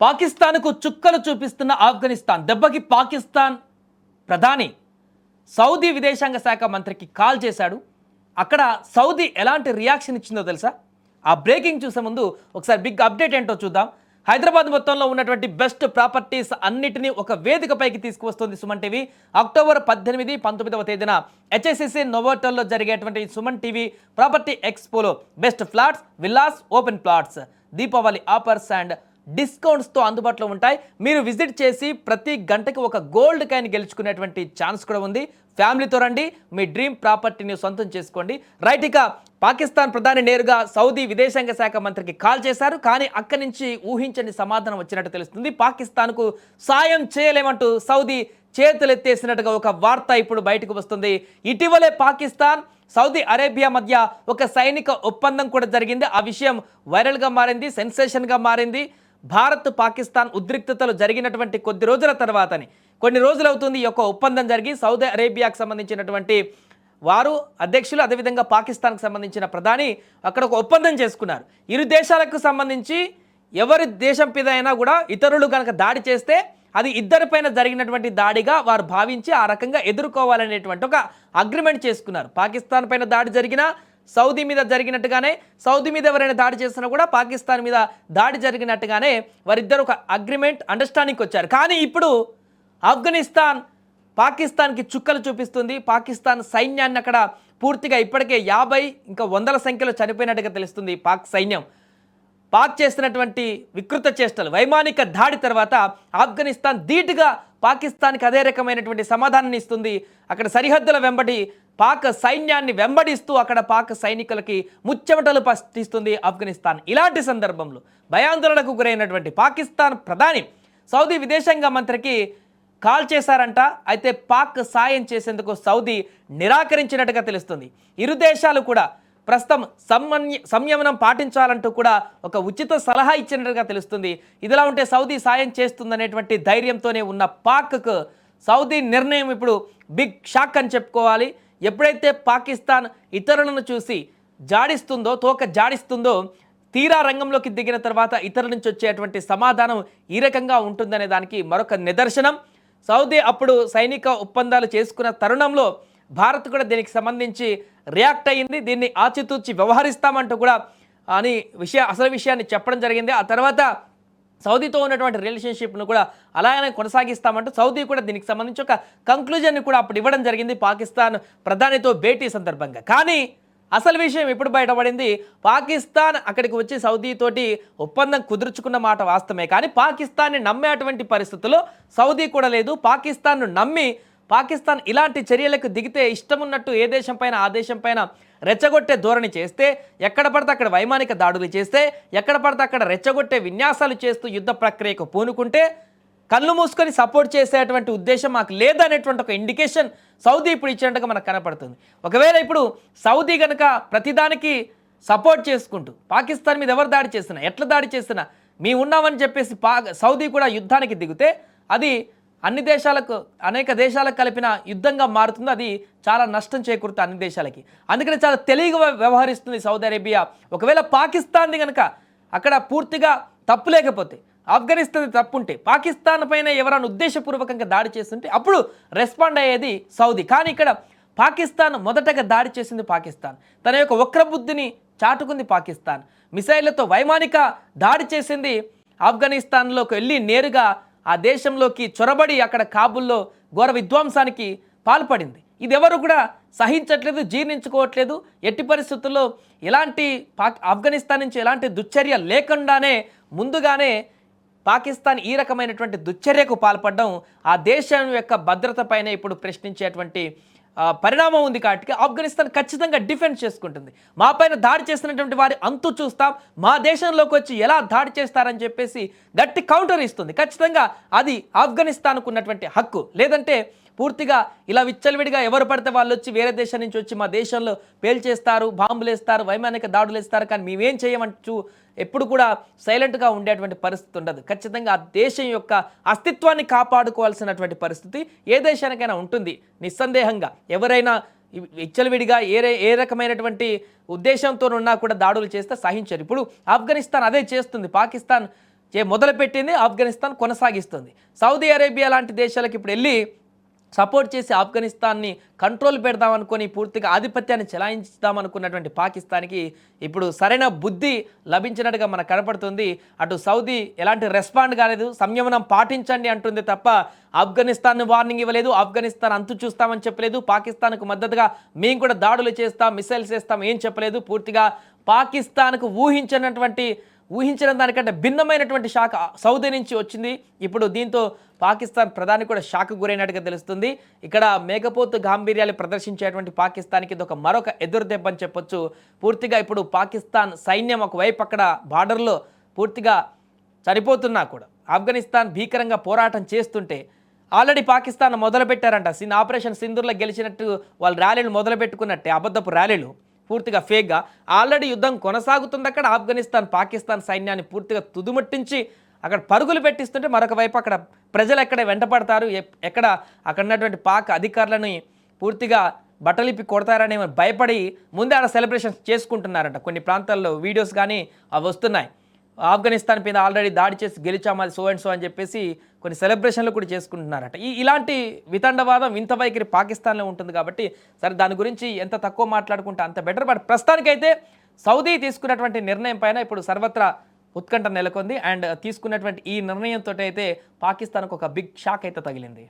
పాకిస్తాన్కు చుక్కలు చూపిస్తున్న ఆఫ్ఘనిస్తాన్ దెబ్బకి పాకిస్తాన్ ప్రధాని సౌదీ విదేశాంగ శాఖ మంత్రికి కాల్ చేశాడు. అక్కడ సౌదీ ఎలాంటి రియాక్షన్ ఇచ్చిందో తెలుసా? ఆ బ్రేకింగ్ చూసే ముందు ఒకసారి బిగ్ అప్డేట్ ఏంటో చూద్దాం. హైదరాబాద్ మొత్తంలో ఉన్నటువంటి బెస్ట్ ప్రాపర్టీస్ అన్నిటినీ ఒక వేదికపైకి తీసుకువస్తుంది సుమన్ టీవీ. అక్టోబర్ 18, 19వ తేదీన హెచ్ఎస్సిసి నోవోటల్లో జరిగేటువంటి సుమన్ టీవీ ప్రాపర్టీ ఎక్స్పోలో best flats, villas, open plots, Deepavali offers and డిస్కౌంట్స్తో అందుబాటులో ఉంటాయి. మీరు విజిట్ చేసి ప్రతి గంటకి ఒక గోల్డ్ కాయిన్ గెలుచుకునేటువంటి ఛాన్స్ కూడా ఉంది. ఫ్యామిలీతో రండి, మీ డ్రీమ్ ప్రాపర్టీని సొంతం చేసుకోండి. రైట్, ఇక పాకిస్తాన్ ప్రధాని నేరుగా సౌదీ విదేశాంగ శాఖ మంత్రికి కాల్ చేశారు. కానీ అక్కడి నుంచి ఊహించని సమాధానం వచ్చినట్టు తెలుస్తుంది. పాకిస్తాన్కు సాయం చేయలేమంటూ సౌదీ చేతులెత్తేసినట్టుగా ఒక వార్త ఇప్పుడు బయటకు వస్తుంది. ఇటీవలే పాకిస్తాన్, సౌదీ అరేబియా మధ్య ఒక సైనిక ఒప్పందం కూడా జరిగింది. ఆ విషయం వైరల్గా మారింది, సెన్సేషన్గా మారింది. భారత్ పాకిస్తాన్ ఉద్రిక్తతలు జరిగినటువంటి కొద్ది రోజుల తర్వాతని, కొన్ని రోజులు అవుతుంది ఈ యొక్క ఒప్పందం జరిగి. సౌదీ అరేబియాకు సంబంధించినటువంటి వారు అధ్యక్షులు, అదేవిధంగా పాకిస్తాన్కి సంబంధించిన ప్రధాని అక్కడ ఒక ఒప్పందం చేసుకున్నారు. ఇరు దేశాలకు సంబంధించి ఎవరి దేశం మీద అయినా కూడా ఇతరులు కనుక దాడి చేస్తే అది ఇద్దరిపైన జరిగినటువంటి దాడిగా వారు భావించి ఆ రకంగా ఎదుర్కోవాలనేటువంటి ఒక అగ్రిమెంట్ చేసుకున్నారు. పాకిస్తాన్ పైన దాడి జరిగినా సౌదీ మీద జరిగినట్టుగానే, సౌదీ మీద ఎవరైనా దాడి చేసినా కూడా పాకిస్తాన్ మీద దాడి జరిగినట్టుగానే వారిద్దరు ఒక అగ్రిమెంట్, అండర్స్టాండింగ్కి వచ్చారు. కానీ ఇప్పుడు ఆఫ్ఘనిస్తాన్ పాకిస్తాన్కి చుక్కలు చూపిస్తుంది. పాకిస్తాన్ సైన్యాన్ని అక్కడ పూర్తిగా ఇప్పటికే 50 ఇంకా 100ల సంఖ్యలో చనిపోయినట్టుగా తెలుస్తుంది. పాక్ సైన్యం పాక్ చేస్తున్నటువంటి వికృత చేష్టలు, వైమానిక దాడి తర్వాత ఆఫ్ఘనిస్తాన్ ధీటుగా పాకిస్తాన్కి అదే రకమైనటువంటి సమాధానాన్ని ఇస్తుంది. అక్కడ సరిహద్దుల వెంబడి పాక్ సైన్యాన్ని వెంబడిస్తూ అక్కడ పాక్ సైనికులకి ముచ్చెమటలు పట్టిస్తుంది ఆఫ్ఘనిస్తాన్. ఇలాంటి సందర్భంలో భయాందోళనకు గురైనటువంటి పాకిస్తాన్ ప్రధాని సౌదీ విదేశాంగ మంత్రికి కాల్ చేశారంట. అయితే పాక్ సాయం చేసేందుకు సౌదీ నిరాకరించినట్టుగా తెలుస్తుంది. ఇరు దేశాలు కూడా ప్రస్తుతం సంయమనం పాటించాలంటూ కూడా ఒక ఉచిత సలహా ఇచ్చినట్టుగా తెలుస్తుంది. ఇదిలా ఉంటే సౌదీ సాయం చేస్తుందనేటువంటి ధైర్యంతోనే ఉన్న పాక్కు సౌదీ నిర్ణయం ఇప్పుడు బిగ్ షాక్ అని చెప్పుకోవాలి. ఎప్పుడైతే పాకిస్తాన్ ఇతరులను చూసి జాడిస్తుందో, తోక జాడిస్తుందో, తీరా రంగంలోకి దిగిన తర్వాత ఇతరుల నుంచి వచ్చేటువంటి సమాధానం ఈ రకంగా ఉంటుందనే దానికి మరొక నిదర్శనం. సౌదీ అప్పుడు సైనిక ఒప్పందాలు చేసుకున్న తరుణంలో భారత్ కూడా దీనికి సంబంధించి రియాక్ట్ అయ్యింది. దీన్ని ఆచితూచి వ్యవహరిస్తామంటూ కూడా అని అసలు విషయాన్ని చెప్పడం జరిగింది. ఆ తర్వాత సౌదీతో ఉన్నటువంటి రిలేషన్షిప్ను కూడా అలానే కొనసాగిస్తామంటూ సౌదీ కూడా దీనికి సంబంధించి ఒక కంక్లూజన్ని కూడా అప్పుడు ఇవ్వడం జరిగింది పాకిస్తాన్ ప్రధానితో భేటీ సందర్భంగా. కానీ అసలు విషయం ఇప్పుడు బయటపడింది. పాకిస్తాన్ అక్కడికి వచ్చి సౌదీతోటి ఒప్పందం కుదుర్చుకున్న మాట వాస్తవమే, కానీ పాకిస్తాన్ని నమ్మేటువంటి పరిస్థితుల్లో సౌదీ కూడా లేదు. పాకిస్తాన్ను నమ్మి పాకిస్తాన్ ఇలాంటి చర్యలకు దిగితే ఇష్టమున్నట్టు ఏ దేశం పైన ఆ దేశం పైన రెచ్చగొట్టే ధోరణి చేస్తే, ఎక్కడ పడితే అక్కడ వైమానిక దాడులు చేస్తే, ఎక్కడ పడితే అక్కడ రెచ్చగొట్టే విన్యాసాలు చేస్తూ యుద్ధ ప్రక్రియకు పూనుకుంటే కళ్ళు మూసుకొని సపోర్ట్ చేసేటువంటి ఉద్దేశం మాకు లేదనేటువంటి ఒక ఇండికేషన్ సౌదీ ఇప్పుడు ఇచ్చినట్టుగా మనకు కనపడుతుంది. ఒకవేళ ఇప్పుడు సౌదీ కనుక ప్రతిదానికి సపోర్ట్ చేసుకుంటూ పాకిస్తాన్ మీద ఎవరు దాడి చేసినా, ఎట్లా దాడి చేసినా మేము ఉన్నామని చెప్పేసి సౌదీ కూడా యుద్ధానికి దిగితే అది అన్ని దేశాలకు, అనేక దేశాలకు కలిపిన యుద్ధంగా మారుతుంది. అది చాలా నష్టం చేకూరుతుంది అన్ని దేశాలకి. అందుకని చాలా తెలివిగా వ్యవహరిస్తుంది సౌదీ అరేబియా. ఒకవేళ పాకిస్తాన్ది కనుక అక్కడ పూర్తిగా తప్పు లేకపోతే, ఆఫ్ఘనిస్తాన్ తప్పుంటే, పాకిస్తాన్ పైన ఎవరైనా ఉద్దేశపూర్వకంగా దాడి చేస్తుంటే అప్పుడు రెస్పాండ్ అయ్యేది సౌదీ. కానీ ఇక్కడ పాకిస్తాన్ మొదటగా దాడి చేసింది పాకిస్తాన్. తన యొక్క వక్రబుద్ధిని చాటుకుంది పాకిస్తాన్. మిసైళ్లతో వైమానిక దాడి చేసింది. ఆఫ్ఘనిస్తాన్లోకి వెళ్ళి నేరుగా ఆ దేశంలోకి చొరబడి అక్కడ కాబుల్లో ఘోర విధ్వంసానికి పాల్పడింది. ఇది ఎవరు కూడా సహించట్లేదు, జీర్ణించుకోవట్లేదు. ఎట్టి పరిస్థితుల్లో ఎలాంటి ఆఫ్ఘనిస్తాన్ నుంచి ఎలాంటి దుశ్చర్య లేకుండానే ముందుగానే పాకిస్తాన్ ఈ రకమైనటువంటి దుశ్చర్యకు పాల్పడడం ఆ దేశం యొక్క భద్రత పైన ఇప్పుడు ప్రశ్నించేటువంటి పరిణామం ఉంది. కాబట్టి ఆఫ్ఘనిస్తాన్ ఖచ్చితంగా డిఫెన్స్ చేసుకుంటుంది. మా పైన దాడి చేస్తున్నటువంటి వారి అంతు చూస్తాం, మా దేశంలోకి వచ్చి ఎలా దాడి చేస్తారని చెప్పేసి గట్టి కౌంటర్ ఇస్తుంది. ఖచ్చితంగా అది ఆఫ్ఘనిస్తాన్కు ఉన్నటువంటి హక్కు. లేదంటే పూర్తిగా ఇలా విచ్చలవిడిగా ఎవరు పడితే వాళ్ళు వచ్చి వేరే దేశం నుంచి వచ్చి మా దేశంలో పేల్చేస్తారు, బాంబులు వేస్తారు, వైమానిక దాడులు వేస్తారు, కానీ మేమేం చేయమంటూ ఎప్పుడు కూడా సైలెంట్గా ఉండేటువంటి పరిస్థితి ఉండదు. ఖచ్చితంగా ఆ దేశం యొక్క అస్తిత్వాన్ని కాపాడుకోవాల్సినటువంటి పరిస్థితి ఏ దేశానికైనా ఉంటుంది. నిస్సందేహంగా ఎవరైనా విచ్చలవిడిగా ఏ రకమైనటువంటి ఉద్దేశంతో ఉన్నా కూడా దాడులు చేస్తే సహించరు. ఇప్పుడు ఆఫ్ఘనిస్తాన్ అదే చేస్తుంది. పాకిస్తాన్ మొదలుపెట్టింది, ఆఫ్ఘనిస్తాన్ కొనసాగిస్తుంది. సౌదీ అరేబియా లాంటి దేశాలకు ఇప్పుడు వెళ్ళి సపోర్ట్ చేసి ఆఫ్ఘనిస్తాన్ని కంట్రోల్ పెడదామనుకొని పూర్తిగా ఆధిపత్యాన్ని చెలాయించుదామనుకున్నటువంటి పాకిస్తాన్కి ఇప్పుడు సరైన బుద్ధి లభించినట్టుగా మనకు కనపడుతుంది. అటు సౌదీ ఎలాంటి రెస్పాండ్ కాలేదు, సంయమనం పాటించండి అంటుంది తప్ప ఆఫ్ఘనిస్తాన్ వార్నింగ్ ఇవ్వలేదు, ఆఫ్ఘనిస్తాన్ అంతు చూస్తామని చెప్పలేదు, పాకిస్తాన్కు మద్దతుగా మేము కూడా దాడులు చేస్తాం, మిసైల్స్ చేస్తాం ఏం చెప్పలేదు. పూర్తిగా పాకిస్తాన్కు ఊహించిన దానికంటే భిన్నమైనటువంటి షాక్ సౌదీ నుంచి వచ్చింది. ఇప్పుడు దీంతో పాకిస్తాన్ ప్రధాని కూడా షాక్ గురైనట్టుగా తెలుస్తుంది. ఇక్కడ మేకపోతు గాంభీర్యాలు ప్రదర్శించేటువంటి పాకిస్తాన్కి ఇది మరొక ఎదురు దెబ్బ అని చెప్పొచ్చు. పూర్తిగా ఇప్పుడు పాకిస్తాన్ సైన్యం ఒకవైపు అక్కడ బార్డర్లో పూర్తిగా చనిపోతున్నా కూడా ఆఫ్ఘనిస్తాన్ భీకరంగా పోరాటం చేస్తుంటే ఆల్రెడీ పాకిస్తాన్ మొదలుపెట్టారంట. ఆపరేషన్ సింధూర్లో గెలిచినట్టు వాళ్ళు ర్యాలీలు మొదలుపెట్టుకున్నట్టే అబద్ధపు ర్యాలీలు పూర్తిగా ఫేక్గా ఆల్రెడీ యుద్ధం కొనసాగుతుంది. అక్కడ ఆఫ్ఘనిస్తాన్ పాకిస్తాన్ సైన్యాన్ని పూర్తిగా తుదుముట్టించి అక్కడ పరుగులు పెట్టిస్తుంటే మరొక వైపు అక్కడ ప్రజలు ఎక్కడ వెంటపడతారు, ఎక్కడ అక్కడ ఉన్నటువంటి పాక్ అధికారులను పూర్తిగా బట్టలిప్పి కొడతారని భయపడి ముందే ఆడ సెలబ్రేషన్స్ చేసుకుంటున్నారంట. కొన్ని ప్రాంతాల్లో వీడియోస్ కానీ అవి వస్తున్నాయి. ఆఫ్ఘనిస్తాన్ మీద ఆల్రెడీ దాడి చేసి గెలిచాము అది సో అండ్ సో అని చెప్పేసి కొన్ని సెలబ్రేషన్లు కూడా చేసుకుంటున్నారట. ఇలాంటి వితండవాదం వింత వైఖరి పాకిస్తాన్లో ఉంటుంది కాబట్టి సరే దాని గురించి ఎంత తక్కువ మాట్లాడుకుంటే అంత బెటర్. బట్ ప్రస్తుతానికైతే సౌదీ తీసుకున్నటువంటి నిర్ణయం పైన ఇప్పుడు సర్వత్రా ఉత్కంఠ నెలకొంది. అండ్ తీసుకున్నటువంటి ఈ నిర్ణయంతో అయితే పాకిస్తాన్కు ఒక బిగ్ షాక్ అయితే తగిలింది.